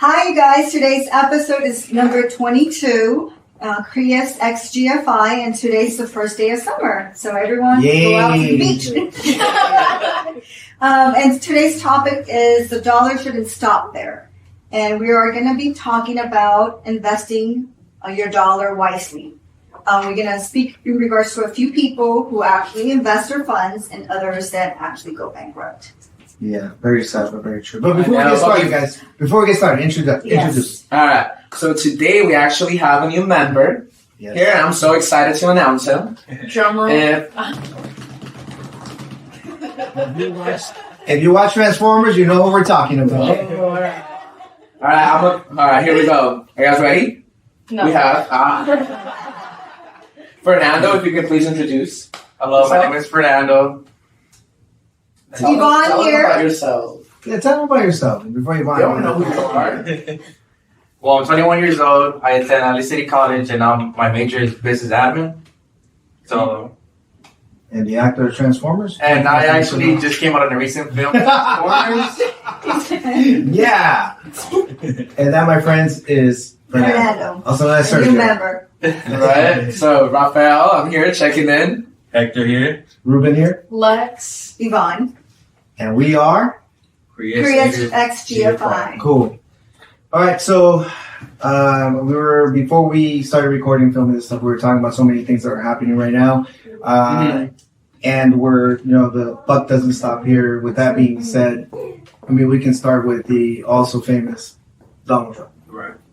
Hi, you guys. Today's episode is number 22, Krias X GFI, and today's the first day of summer. So everyone go out to the beach. And today's topic is the dollar shouldn't stop there. And we are going to be talking about investing your dollar wisely. We're going to speak in regards to a few people who actually invest their funds and others that actually go bankrupt. Yeah, very sad, but very true. But before we get started, guys, introduce. Yes. All right. So today we actually have a new member here, and I'm so excited to announce him. Drum roll. If you watch Transformers, you know what we're talking about. All right. Here we go. Are you guys ready? No. We have Fernando. If you can please introduce. Hello, my name is Fernando. Tell Yvonne here. about yourself. Yeah, tell them about yourself before you You don't know who you are. Well, I'm 21 years old. I attend LA City College, and my major is business admin. So, And the actor of Transformers? and I actually just came out in a recent film, Transformers. Yeah. And that, my friends, is Fernando. Also, that's New Sergio. member. Right. So Rafael, I'm here checking in. Hector here. Ruben here. Lex. Yvonne. And we are Krias X GFI. cool. All right, so before we started recording, filming this stuff, we were talking about so many things that are happening right now. And the buck doesn't stop here. With that being said, I mean, we can start with the also famous Donald Trump,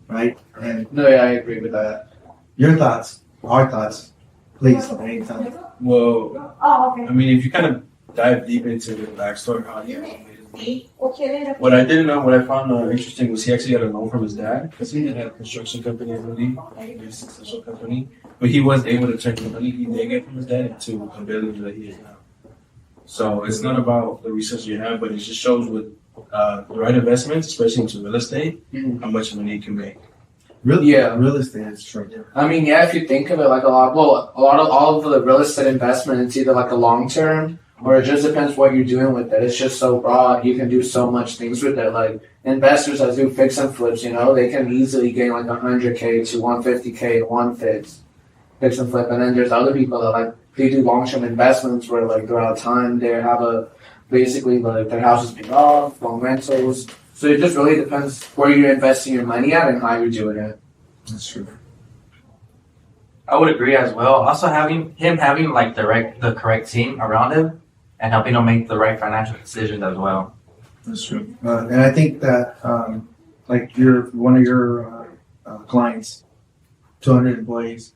right? And No, yeah, I agree with that. your thoughts, our thoughts, please, at any time. Well, Oh, okay. I mean, if you kind of dive deep into the backstory, how he actually made his money. What I didn't know, what I found interesting was he actually got a loan from his dad because he had a construction company, I believe, a very successful company. But he was able to turn the money he did get from his dad into a building that he is now. So it's not about the resources you have, but it just shows with the right investments, especially into real estate, how much money you can make. Real estate is true. I mean, yeah, if you think of it like all of the real estate investment, it's either like a long term or it just depends what you're doing with it. It's just so broad. You can do so much things with it. Like investors that do fix and flips, they can easily gain like 100K to 150K in one fix and flip. And then there's other people that they do long term investments where throughout time they have basically their house is paid off, long rentals. So it just really depends where you're investing your money at and how you're doing it. That's true. I would agree as well. Also, having the correct team around him and helping him make the right financial decisions as well. That's true. And I think that, one of your clients, 200 employees,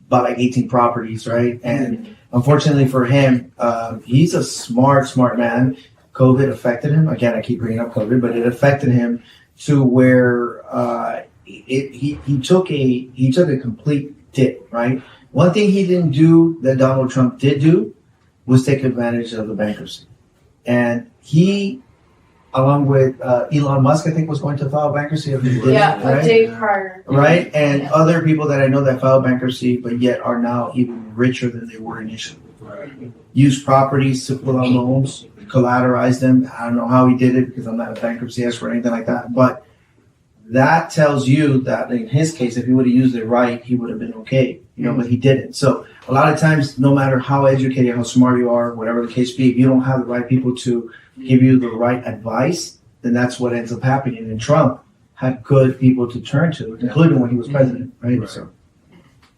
bought 18 properties, right? And unfortunately for him, he's a smart man. COVID affected him. Again, I keep bringing up COVID, but it affected him to where he took a complete dip, right? One thing he didn't do that Donald Trump did do was take advantage of the bankruptcy. And he, along with Elon Musk, I think was going to file bankruptcy. A day prior. Right? And other people that I know that filed bankruptcy, but yet are now even richer than they were initially. Use properties to pull out loans, collateralize them. I don't know how he did it because I'm not a bankruptcy expert or anything like that. But that tells you that in his case, if he would have used it right, he would have been okay. But he didn't. So a lot of times, no matter how educated, how smart you are, whatever the case be, if you don't have the right people to give you the right advice, then that's what ends up happening. And Trump had good people to turn to, including when he was president, right? So.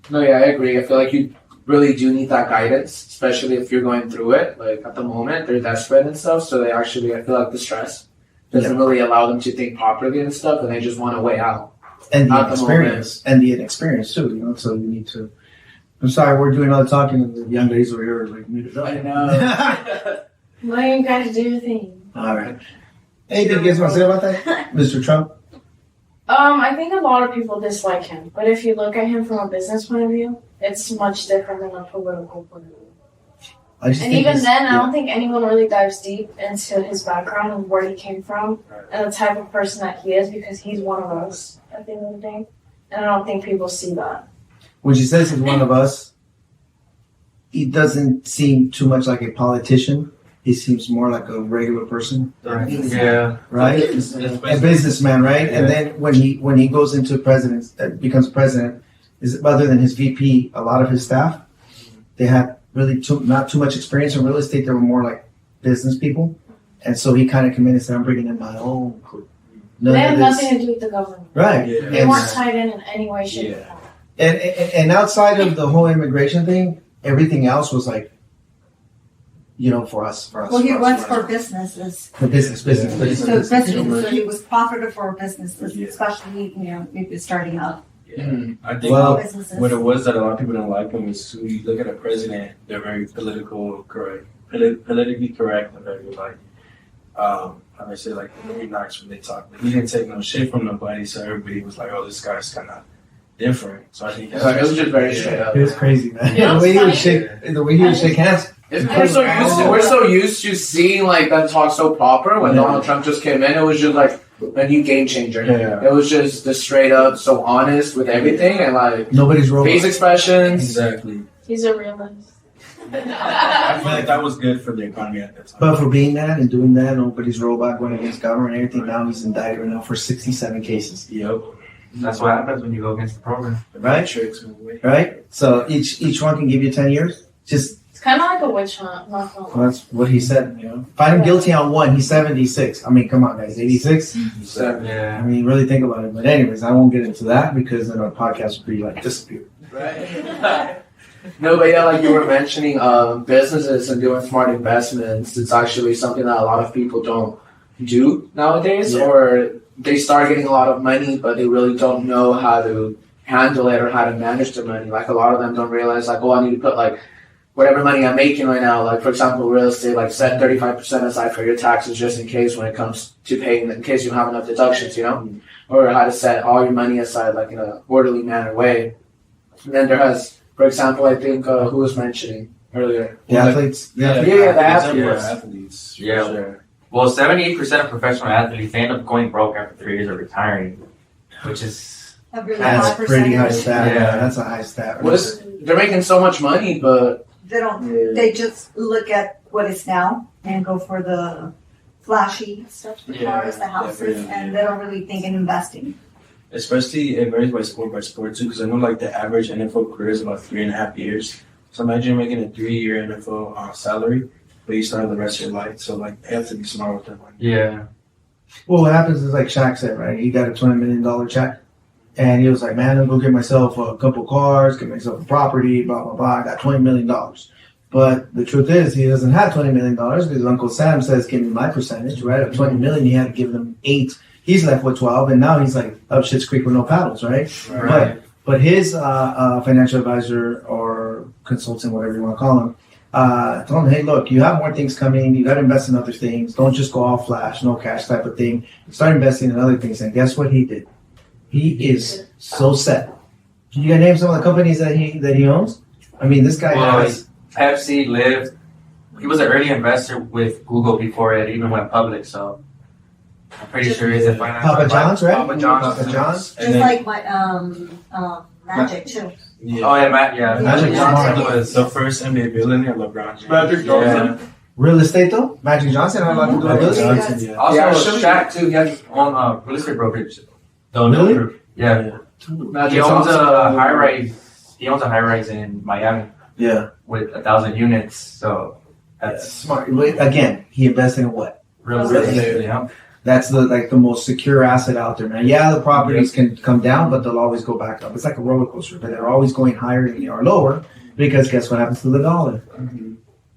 No, yeah, I agree. I feel like you really do need that guidance, especially if you're going through it. Like at the moment, they're desperate and stuff, so I feel like the stress doesn't really allow them to think properly and stuff, and they just want a way out. And the inexperience too, so you need to. I'm sorry, we're doing all the talking, and the young ladies over here are muted up. I know. Well, you guys do your thing. All right. Anything you guys want to say about that, Mr. Trump? I think a lot of people dislike him, but if you look at him from a business point of view, it's much different than a political point of view. And even then, I don't think anyone really dives deep into his background and where he came from and the type of person that he is, because he's one of us at the end of the day. And I don't think people see that. When she says he's one of us, he doesn't seem too much like a politician. he seems more like a regular person, Yeah. right? A businessman, right? And then when he goes into becomes president, is other than his VP, a lot of his staff, they had really not too much experience in real estate. They were more like business people, and so he kind of came in and said, "I'm bringing in my own crew." They had nothing to do with the government. Right. Yeah. They weren't tied in any way, shape, or form. And outside of the whole immigration thing, everything else was like, for us. Well, he runs for businesses. For business. So businesses, so he was profitable for businesses, especially, maybe starting up I think businesses. what it was that a lot of people don't like him is when you look at a president, they're very politically correct, and very like, how do I say, like very nice when they talk. He didn't take no shit from nobody, so everybody was like, "Oh, this guy's kind of different." So I think it was just very straight up. It was crazy, man. You know the way he would funny? shake hands. We're so used to seeing like that talk so proper. When Donald Trump just came in, it was just like a new game changer. Yeah. It was just the straight up, so honest with everything, and like Nobody's robot. face expressions. exactly. He's a realist. I feel like that was good for the economy at that time. But for being that and doing that, nobody's robot going against government and everything. Now he's indicted right now for 67 cases. Yep. That's what happens when you go against the program. Right? Tricks in a way. Right? So each one can give you 10 years. Just It's kind of like a witch hunt. well, that's what he said. Find him guilty on one. He's 76. I mean, come on, guys, 86. I Yeah. mean, really think about it. But anyways, I won't get into that because then our podcast would be like disappear. Right. No, but yeah, like you were mentioning, businesses and doing smart investments. It's actually something that a lot of people don't do nowadays, or they start getting a lot of money, but they really don't know how to handle it or how to manage their money. Like a lot of them don't realize, like, oh, I need to put like whatever money I'm making right now. Like for example, real estate, like set 35% aside for your taxes just in case when it comes to paying, in case you don't have enough deductions, or how to set all your money aside like in a orderly manner way. And then there has, for example, I think who was mentioning earlier? The athletes. the athletes. Yeah. For sure. Well, 78% of professional athletes they end up going broke after 3 years of retiring, which is A really That's high pretty high percentage. stat. Yeah. Yeah, that's a high stat. Right? They're making so much money, but They don't. They just look at what is now and go for the flashy stuff, the cars, the houses, and they don't really think in investing. Especially it varies by sport too, because I know like the average NFL career is about 3.5 years. So imagine making a 3-year NFL salary, but you still have the rest of your life. So like they have to be smart with their money. yeah. Well, what happens is like Shaq said, right? He got a $20 million check. And he was like, man, I'll go get myself a couple cars, get myself a property, blah, blah, blah. I got $20 million. But the truth is, he doesn't have $20 million because Uncle Sam says, give me my percentage, right? Of $20 million, he had to give them 8. He's left with 12, and now he's like up shit's creek with no paddles, right? Right. But his financial advisor or consultant, whatever you want to call him, told him, hey, look, you have more things coming. You got to invest in other things. Don't just go all flash, no cash type of thing. Start investing in other things. And guess what he did? He is so set. You can name some of the companies that he owns. I mean, this guy has Pepsi, Lyft. He was an early investor with Google before it even went public, so I'm pretty sure he's a financial Papa John's, right? Papa John's. Papa John's. Just And then- like my Magic too. Yeah. Oh yeah, Magic Johnson was The first NBA billionaire, LeBron James. Magic Johnson. Real estate though? Magic Johnson had a lot to do with real estate. Johnson, yeah. Also Shaq too. He has his own real estate brokerage. Really? Yeah. Magic He owns a Johnson. high rise. He owns a high rise in Miami Yeah. with 1,000 units. So That's that's smart. Again, he invested in what? real Real estate. Yeah. That's the most secure asset out there, man. Yeah, the properties can come down, but they'll always go back up. It's like a roller coaster, but they're always going higher than they are lower because guess what happens to the dollar?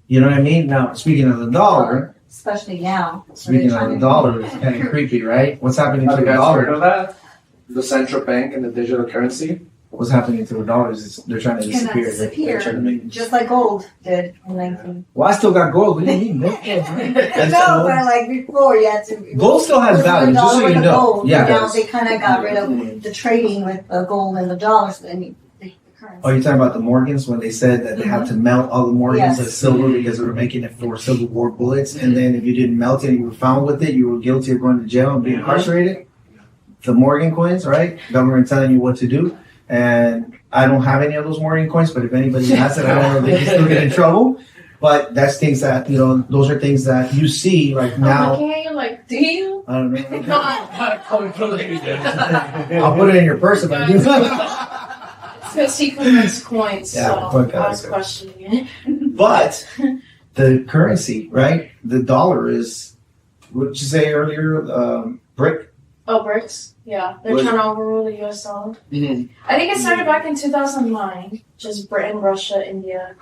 You know what I mean? Now, speaking of the dollar, Especially now. speaking of the dollar, it's kind of creepy, right? What's happening to Have you the guys heard dollar? of that? The central bank and the digital currency. What's happening to the dollars is they're trying to It cannot disappear. They're trying to make- Just like gold did in 19. Well, I still got gold. What do you mean? No. No, but like before you had to. Gold still has value, just so you know. Gold. Yeah. Now they kind of got rid of the trading with the gold and the dollars. I mean, the currency. Oh, you're talking about the Morgans when they said that they had to melt all the Morgans Yes. as silver because they were making it for Civil War bullets, and then if you didn't melt it and you were found with it, you were guilty of going to jail and being incarcerated. The Morgan coins, right? Government telling you what to do, and I don't have any of those Morgan coins, but if anybody has it, I don't know if they can still get in trouble. But that's things that, those are things that you see like I'm now. looking at you like, do you? I don't know. Coming from the I'll put it in your purse if I do. Because he collects coins, Yeah, so okay, I was okay. questioning it. But the currency, right? The dollar is, what did you say earlier? Brick? Oh, BRICS? Yeah, they're What- trying to overrule the US dollar. Mhm. I think it started back in 2009, just Britain, Russia, India,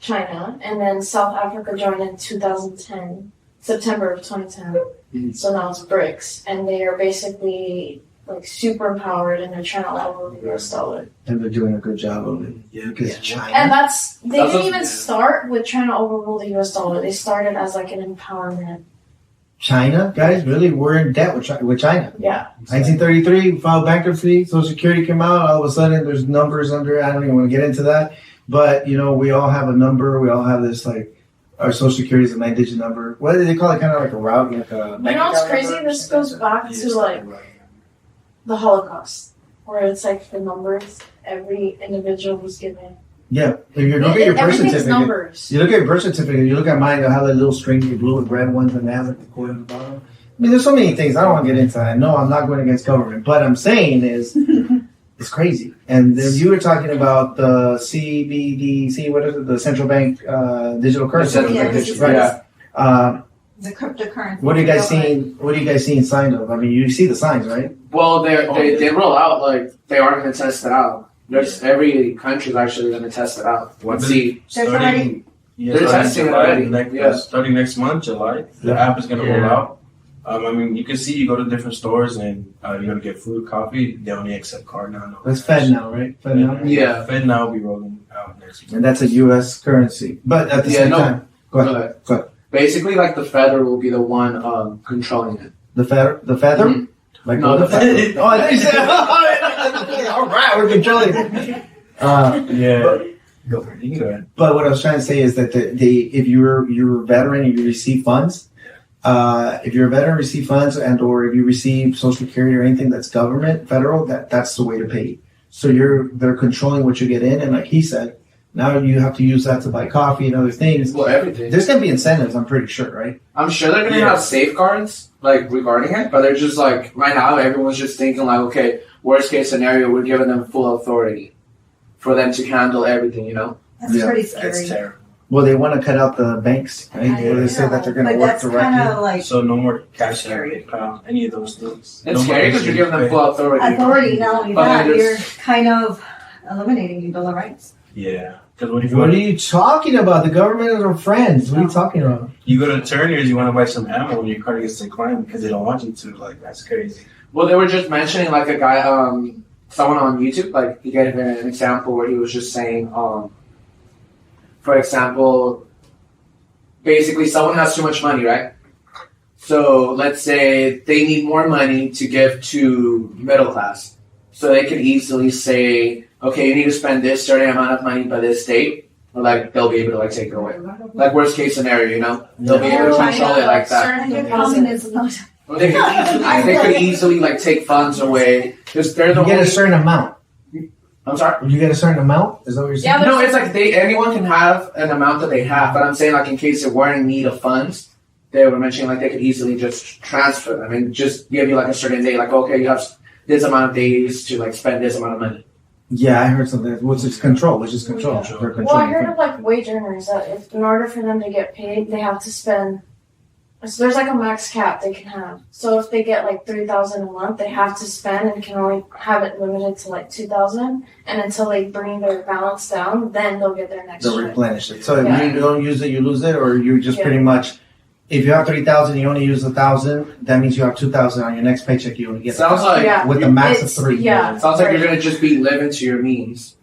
China, and then South Africa joined in 2010, September of 2010. Mhm. So now it's BRICS, and they are basically like super empowered, and they're trying to overrule the US dollar. And they're doing a good job of it. Yeah. Because China. And they That's didn't what- even start with trying to overrule the US dollar. They started as like an empowerment. China, guys, really, we're in debt with China. Yeah. 1933, we filed bankruptcy. Social Security came out. All of a sudden, there's numbers under it. I don't even want to get into that. But, we all have a number. We all have this, our Social Security is a 9-digit number. What do they call it? Kind of like a route, like a... You know what's crazy? This goes back to like the Holocaust, where it's like the numbers every individual was given. Yeah. If you look at your birth Everything's certificate, numbers. you look at your birth certificate, you look at mine, you'll have that little string, the blue and red ones, and they have like the cord on the bottom. I mean, there's so many things. I don't want to get into that. No, I'm not going against government. But I'm saying is, it's crazy. And then you were talking about the CBDC, what is it? The central bank digital currency. Central bank Right. digital Uh, The cryptocurrency. what are you guys seeing? What are you guys seeing signs of? I mean, you see the signs, right? Well, they roll out, like, they are going to test it out. There's every country's actually going to test it out. What See, There's starting, They're testing it already. starting next month, July, the app is going to roll out. You can see, you go to different stores and you're going to get food, coffee. They only accept card now. That's Fed now, right? Fed now. Yeah. Fed now will be rolling out next week. And that's a U.S. currency. But at the Yeah, same no. time, go ahead. basically, like, the federal will be the one controlling it. The feather? Mhm. Like No, the the feather. Oh, I thought you said, all right, we're controlling it. Yeah. Go for it. You can go ahead. But what I was trying to say is that if you're a veteran and you receive funds, if you're a veteran, receive funds, and or if you receive Social Security or anything that's government, federal, that's the way to pay. So they're controlling what you get in, and like he said, now you have to use that to buy coffee and other things. Well, everything. There's gonna be incentives, I'm pretty sure, right? I'm sure they're going to have safeguards, like, regarding it, but they're just, like, right now, everyone's just thinking, like, okay, worst case scenario, we're giving them full authority for them to handle everything, That's Yeah, pretty That's scary. terrible. Well, they want to cut out the banks, right? I Where they say that they're gonna But work that's directly. kind of like So no more cash, Scary. PayPal, any of those things. It's scary because you're giving them full authority. authority. Not only But that, then you're there's- kind of eliminating your Bill of Rights. Yeah. Because what if you What want are you talking about? The government is our friends. What are you talking about? you go to Turner's, you want to buy some ammo and your card gets declined because they don't want you to. Like, that's crazy. Well, they were just mentioning, like, a guy, someone on YouTube, like, he gave an example where he was just saying, for example, basically someone has too much money, right? So let's say they need more money to give to middle class. So they could easily say, okay, you need to spend this certain amount of money by this date, or like they'll be able to like take it away. Like worst case scenario, they'll be able to control it like that. And your communism. Well, they could easily like take funds away because they're the You get a only. certain amount. I'm sorry. You get a certain amount? Is that what you're saying? Yeah, No, it's like anyone can have an amount that they have, but I'm saying like in case they were in need of funds, they were mentioning like they could easily just transfer them and just give you like a certain day, like okay, you have this amount of days to like spend this amount of money. Yeah, I heard something. What's it's control? It's just control. Yeah. They're Well, I controlling. heard of like wage earners that if in order for them to get paid, they have to spend. So there's like a max cap they can have. So if they get like $3,000 a month, they have to spend and can only have it limited to like $2,000. And until they bring their balance down, then they'll get their next They'll check. replenish it. So Yeah. if you don't use it, you lose it, or you just Yeah. pretty much. If you have 3,000, you only use 1,000. That means you have 2,000 on your next paycheck. You only get Sounds like Yeah. with a max It's- of 3. yeah. sounds like you're gonna just be living to your means.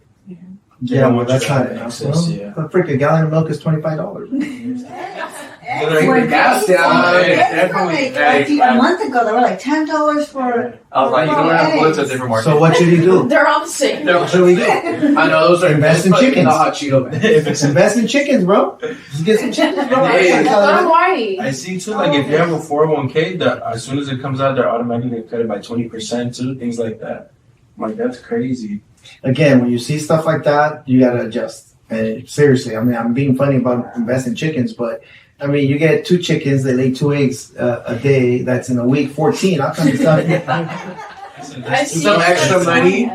Yeah, well, that's not have enough. access, Well, yeah. a freaking gallon of milk is $25. Bring the gas down. Definitely. A month ago, they were like $10 for. I was like, you know what? I'm going to a different market. So what should you do? They're all the same. What should we do? I know those are Invest in those are chickens. The hot Cheeto bags. If it's Invest in chickens, bro. Just get some chickens, bro. Hey. Go to Hawaii. I see too, like if you have a 401k, that as soon as it comes out, they're automatically cut it by 20% too, things like that. I'm like, that's crazy. Again, when you see stuff like that, you gotta adjust. And seriously, I mean, I'm being funny about investing in chickens, but I mean, you get 2 chickens, they lay 2 eggs a day. That's in a week, 14. I'll come to some extra money.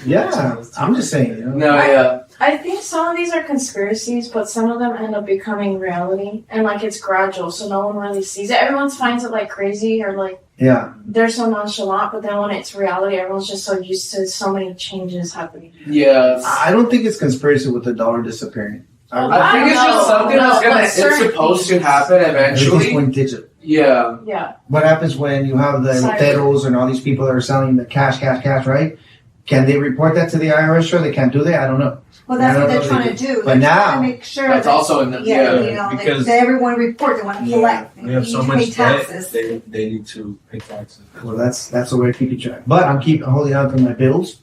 Yeah, I'm just saying. You know? No, yeah. I think some of these are conspiracies, but some of them end up becoming reality, and like it's gradual, so no one really sees it. Everyone finds it like crazy or like they're so nonchalant, but then when it's reality, everyone's just so used to so many changes happening. Yeah, I don't think it's conspiracy with the dollar disappearing. I think it's just something it's supposed to happen eventually. Going digital. Yeah. Yeah. What happens when you have the Metropolis and all these people that are selling the cash, right? Can they report that to the IRS? Sure, they can't do that. I don't know. Well, that's what they're trying to do. But now, to make sure that's also in the because that everyone report. They want to collect. We have so much debt. They need to pay taxes. Well, that's the way to keep it track. But I'm holding on to my bills.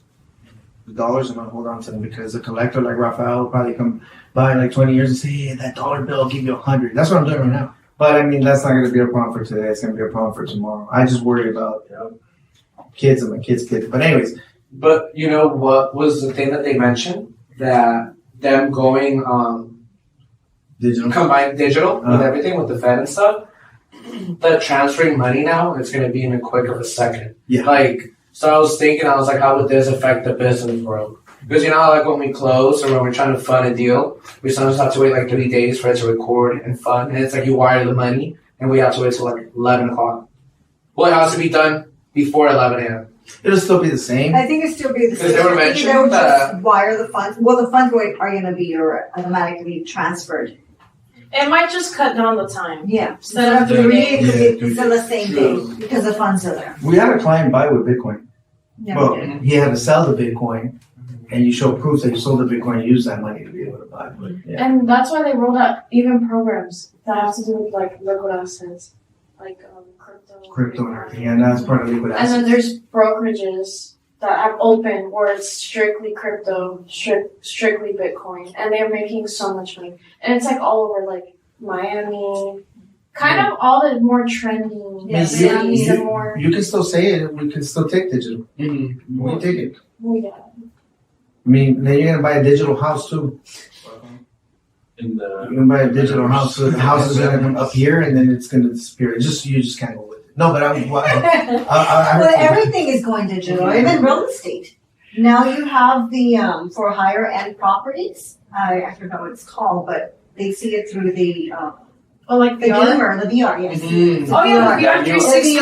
The dollars, I'm gonna hold on to them because the collector, like Rafael, will probably come by in like 20 years and say, "Hey, that dollar bill, I'll give you 100." That's what I'm doing right now. But I mean, that's not gonna be a problem for today. It's gonna be a problem for tomorrow. I just worry about kids and my kids' kids. But anyways. But you know what was the thing that they mentioned? That them going combined digital with everything with the Fed and stuff, the transferring money now, it's going to be in a quick of a second. Yeah. Like, so I was like, how would this affect the business world? Because you know, like when we close or when we're trying to fund a deal, we sometimes have to wait like 30 days for it to record and fund. And it's like you wire the money and we have to wait till like 11 o'clock. Well, it has to be done before 11 a.m. It'll still be the same. I think it'll still be the same. They were mentioning they would just wire the funds. Well, the funds are going to be automatically transferred. It might just cut down the time. Yeah. Instead of 3 days, it's still the same thing because the funds are there. We had a client buy with Bitcoin. Yeah, well, he had to sell the Bitcoin, and you show proof that you sold the Bitcoin and use that money to be able to buy. But, And that's why they rolled out even programs that have to do with like liquid assets, like crypto and everything, and that's part of liquid assets. And then there's brokerages that have opened where it's strictly crypto, strictly Bitcoin, and they're making so much money. And it's like all over like Miami, kind of all the more trendy cities and more. You can still say it. We can still take digital. Mm-hmm. We can take it. Yeah. I mean, then you're gonna buy a digital house too. You're gonna buy a digital house, so the house is gonna come up here, and then it's gonna disappear. You just can't go with it. No, but well, everything is going digital, even real estate. Now you have the for higher end properties. I forgot what it's called, but they see it through the like the VR, the VR, yes. Mm-hmm. Oh yeah, the VR 360.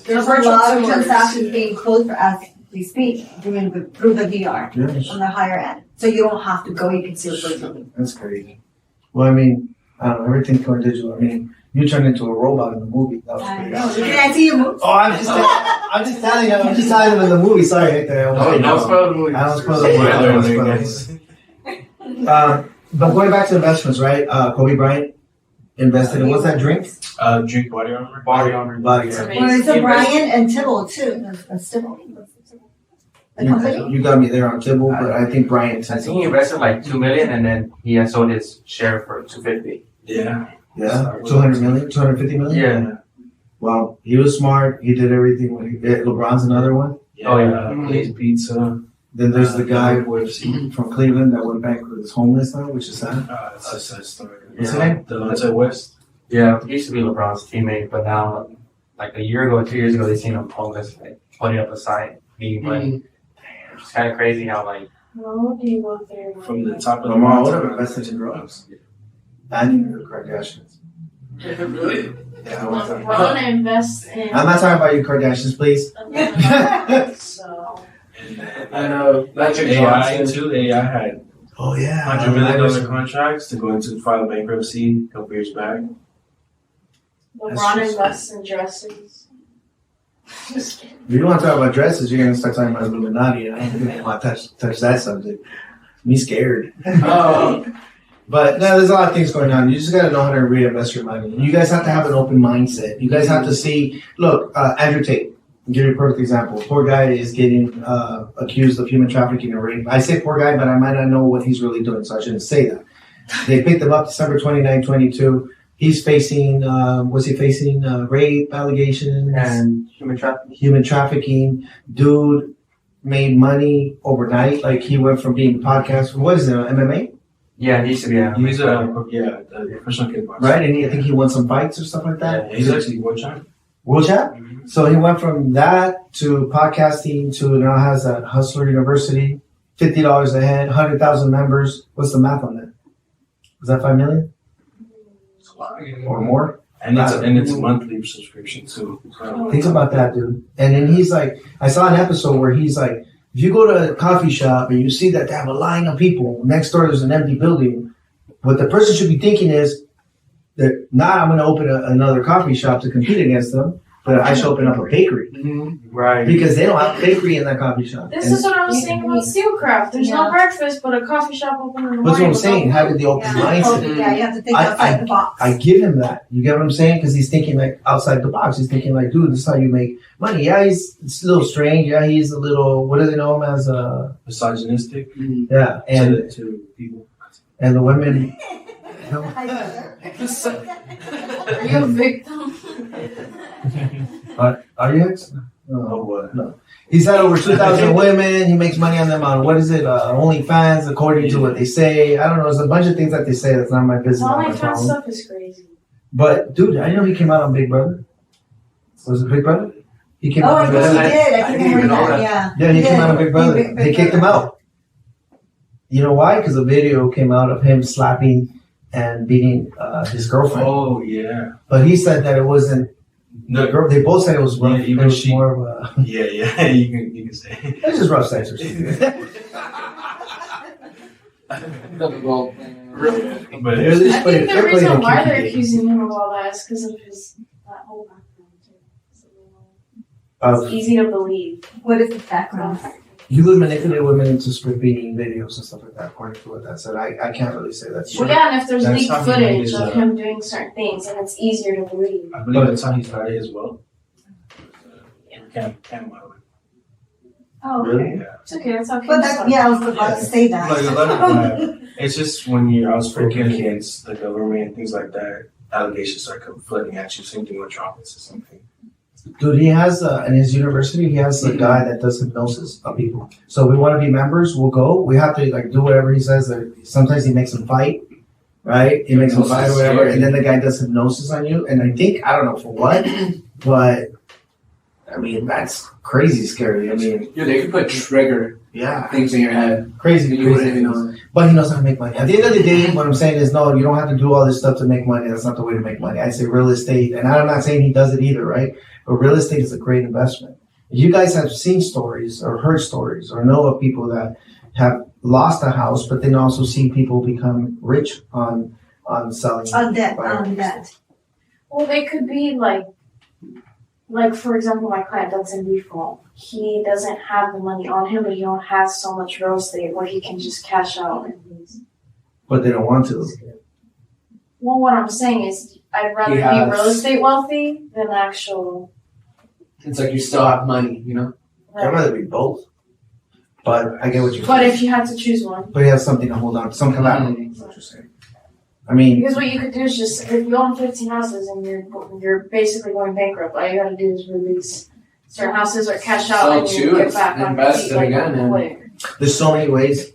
There's a lot of transactions being closed as we speak through the VR on the higher end. So you don't have to go, you can see it virtually. That's crazy. Well, I mean, everything's going digital. I mean, you turned into a robot in the movie. That was I know. Can I see your moves? Oh, I'm just telling him in the movie. Sorry, Hector. Don't spoil the movie. I don't spoil the movie. But going back to investments, right? Kobe Bryant invested in, what's that drink? Drink Body Armor. Body Armor. Well, it's a Bryant and Tibble too. Tibble. You got me there on Tibble, but I think Bryant. I think he invested like $2 million, and then he has sold his share for $250. Yeah. Yeah. 200 million, 250 million. Yeah. Wow, he was smart. He did everything. LeBron's another one. Yeah. Oh yeah. Blaze Pizza. Then there's the guy from Cleveland that went bankrupt, is homeless now, which is sad. That's a sad story. What's his name? Delonte West. Yeah, he used to be LeBron's teammate, but now, like a year ago, 2 years ago, they seen him homeless, like putting up a sign, needing money. It's kind of crazy how like. From the top of the Lamar would have invested in drugs. And the Kardashians. Really? Yeah, LeBron invests in. I'm not talking about you Kardashians, please. So. I know. Magic AI too. AI had $100 million contracts to go into file bankruptcy a couple years back. LeBron invests in dresses. If you don't want to talk about dresses, you're going to start talking about Illuminati. I don't want to touch that subject. Me scared. But no, there's a lot of things going on. You just got to know how to reinvest your money. You guys have to have an open mindset. You guys have to see. Look, Andrew Tate. I'll give you a perfect example. Poor guy is getting accused of human trafficking and rape. I say poor guy, but I might not know what he's really doing, so I shouldn't say that. They picked him up December 29, 22. He's facing, rape allegations and human trafficking. Dude made money overnight. Like he went from being a podcast. What is it? MMA? Yeah, he used to be a He's a professional kickboxer. Right, and I think he won some fights or stuff like that. Yeah, he's actually world champ. World champ. So he went from that to podcasting to now has a Hustler University, $50 a head, 100,000 members. What's the math on that? Is that 5 million It's a lot. or more? And it's a monthly subscription too. Think about that, dude. And then he's like, I saw an episode where he's like, if you go to a coffee shop and you see that they have a line of people, next door there's an empty building, what the person should be thinking is that not I'm going to open another coffee shop to compete against them, but I should open up a bakery. Mm-hmm. Right. Because they don't have a bakery in that coffee shop. This is what I was saying about Steelcraft. There's no breakfast, but a coffee shop open in the morning. That's what I'm saying. Having the open mindset. Yeah, you have to think outside the box. I give him that. You get what I'm saying? Because he's thinking like outside the box. He's thinking like, dude, this is how you make money. Yeah, it's a little strange. Yeah, he's a little, what do they know him as? Misogynistic. Yeah, and to people. And the women. Are you a victim? Are you ex? Oh, what? No. He's had over 2,000 women. He makes money on them on, what is it, OnlyFans, according to what they say. I don't know. There's a bunch of things that they say that's not my business. OnlyFans stuff is crazy. But, dude, I know he came out on Big Brother. Was it Big Brother? He came out I on guess Big he Brother. did. I think I heard that. Yeah. Yeah, he came out on Big Brother. They kicked him out. You know why? Because a video came out of him slapping and beating his girlfriend. Oh, yeah. But he said that it wasn't. The girl, they both said it was rough. Yeah, even it was she, more of a. Yeah, you can say. It was just rough sex or something. Really? But At least I play- think the they're playing reason a why kinky they're game. accusing him of all that is because of his that whole background too. So, it's easy to believe. What is the background? You would manipulate women into scripting videos and stuff like that, according to what that said. I can't really say that's true. Well, yeah, and if there's That's leaked how he made footage his, of him doing certain things, and it's easier to believe. I believe that's how he started as well. Cam model. Oh, okay. Really? Yeah. It's okay. That's okay. But that, yeah, I was about to say that. Like a lot of it's just when you're outspoken against the government and things like that, allegations start flooding at you. Same thing with Metropolis or something. Dude, he has, in his university, he has a guy that does hypnosis of people. So we want to be members, we'll go. We have to, like, do whatever he says. Sometimes he makes them fight, right? He makes them fight or whatever, and then the guy does hypnosis on you. And I think, I don't know for what, but, I mean, that's crazy scary. I mean, Yeah, they could put trigger yeah, things in your head. crazy. You wouldn't even know. But he knows how to make money. At the end of the day, what I'm saying is, no, you don't have to do all this stuff to make money. That's not the way to make money. I say real estate, and I'm not saying he does it either, right? But real estate is a great investment. If you guys have seen stories or heard stories or know of people that have lost a house, but then also see people become rich on selling. On that. Well, they could be like for example, my client that's in default. He doesn't have the money on him, but he don't have so much real estate where he can just cash out and things. But they don't want to. Well, what I'm saying is, I'd rather be real estate wealthy than actual. It's like you still have money, you know? I'd rather be both. But I get what you're But saying. if you had to choose one. But he has something to hold on to, some collateral. That's what you're saying. I mean, Because what you could do is just, if you own 15 houses and you're basically going bankrupt, all you gotta do is release certain houses or cash out Sell and two you get and back on your invest feet it like again, and- quick. there's so many ways.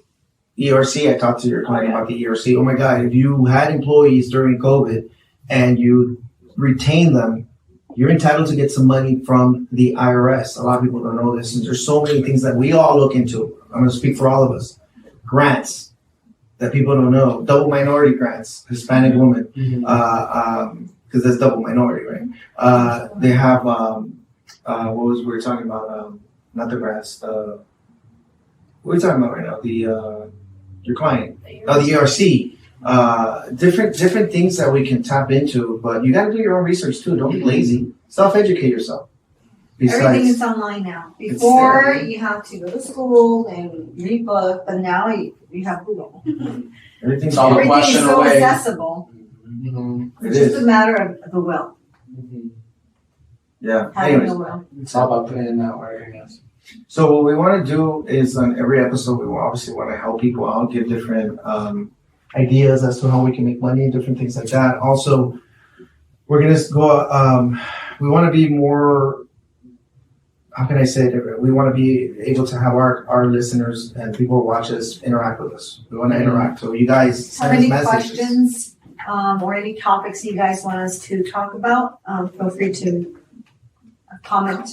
ERC, I talked to your client about the ERC. Oh my God, if you had employees during COVID and you retain them, you're entitled to get some money from the IRS. A lot of people don't know this. And there's so many things that we all look into. I'm going to speak for all of us. Grants that people don't know. Double minority grants, Hispanic women, because that's double minority, right? They have, what was we were talking about? Not the grants. What are we talking about right now? Your client. Oh, the ERC. Different things that we can tap into, but you got to do your own research too. Don't be lazy. Self-educate yourself. Everything is online now. Before, you have to go to school and read books, but now you have Google. Everything's all Everything is question so away. accessible. It's just a matter of the will. Yeah. Having Anyways, the will. It's all about putting in that work, I guess. so what we want to do is on every episode, we obviously want to help people out, give different ideas as to how we can make money and different things like that. Also, we're gonna go. We want to be more how can I say it? We want to be able to have our listeners and people who watch us interact with us. We want to interact. So you guys Have send us any messages. questions or any topics you guys want us to talk about? Feel free to comment.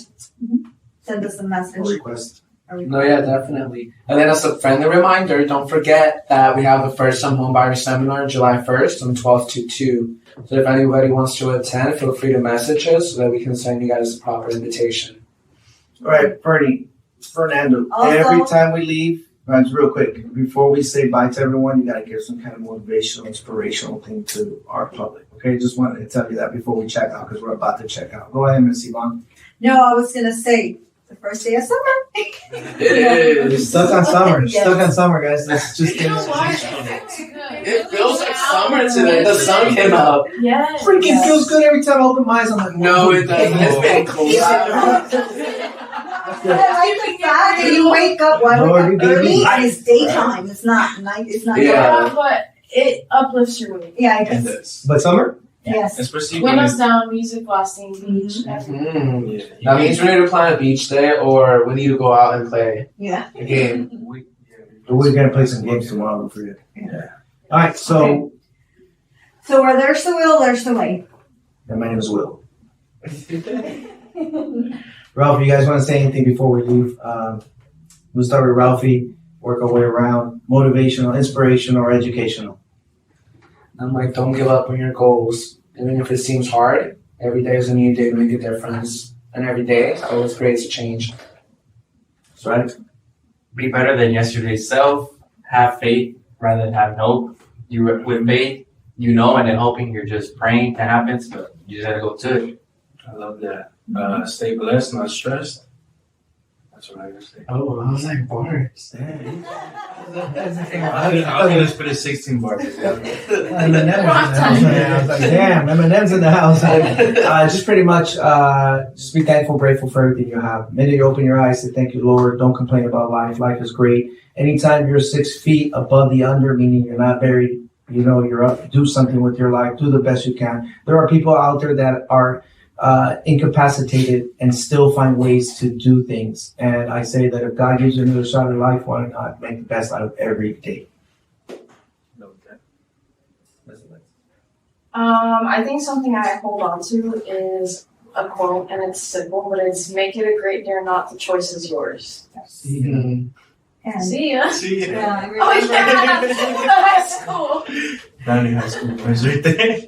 Send us a Or message. request. No, yeah, definitely. And then as a friendly reminder, don't forget that we have the first time home buyer seminar July 1st from 12 to 2. So if anybody wants to attend, feel free to message us so that we can send you guys a proper invitation. All right, Fernando. Also- Every time we leave, guys, real quick, before we say bye to everyone, you got to give some kind of motivational, inspirational thing to our public. Okay, just wanted to tell you that before we check out because we're about to check out. Go ahead, Miss Yvonne. No, I was gonna say the first day of summer. It is. Stuck on summer. Yes. Stuck on summer, guys. Let's just You know get what? It feels like summer today. The sun came out. Yes. freaking feels good every time I open my eyes. I'm like, No, it doesn't. It's been cold. I like the fact that you wake up, well, I Lord, wake you up gave me early life. and it's daytime. It's not night. It's not Yeah. dark. But it uplifts your mood. Yeah, I It guess. does. But summer? Yes. Especially when Windows it's, down, music blasting, beach, everything. Mm. yeah, That means we need to plan a beach day or we need to go out and play Yeah. a game. We're going to play some games tomorrow for you. Yeah. All right, so So where there's the will, there's the way. and my name is Will. Ralph, you guys want to say anything before we leave? We'll start with Ralphie, work our way around. Motivational, inspirational, or educational? I'm like, don't give up on your goals. Even if it seems hard, every day is a new day to make a difference. And every day always creates a change. That's right. Be better than yesterday's self. Have faith rather than have hope. With faith, and then hoping you're just praying to happen, but you just gotta go to it. I love that. Stay blessed, not stressed. That's what I gotta say. Oh, I was like, bars. I was gonna spit a 16 bar. M&M's in the house. I was like, damn, M&M's in the house. Just pretty much, just be thankful, grateful for everything you have. The minute you open your eyes, say thank you, Lord. Don't complain about life. Life is great. Anytime you're 6 feet above the under, meaning you're not buried, you're up. Do something with your life. Do the best you can. There are people out there that are incapacitated and still find ways to do things. And I say that if God gives you another shot at life, why not make the best out of every day? I think something I hold on to is a quote, and it's simple, but it's make it a great day or not, the choice is yours. Mm-hmm. And See ya. See ya. yeah, I Oh remember. yeah, the high school. Downey High School boys right there.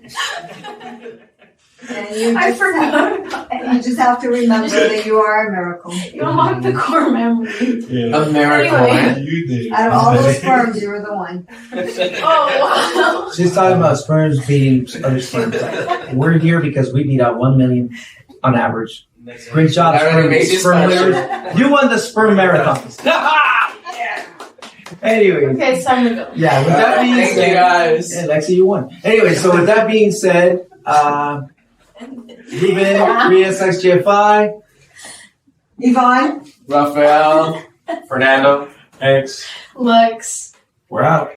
And you I just, forgot. and you just have to remember that you are a miracle. You unlocked the core memory. Yeah. A miracle. Anyway. You did. Out of all those sperms, you were the one. Oh wow. She's talking about sperms beating other sperms. We're here because we beat out 1 million on average. Great job, That really made you sperm special. winners. You won the sperm marathon. Anyway, Okay, it's time to go. yeah, with that being Thank said, you guys. yeah, Lexi, you won. Anyway, so with that being said, Ruben, Rhea, GFI. Yvonne? Rafael. Fernando. X. Lex. We're out.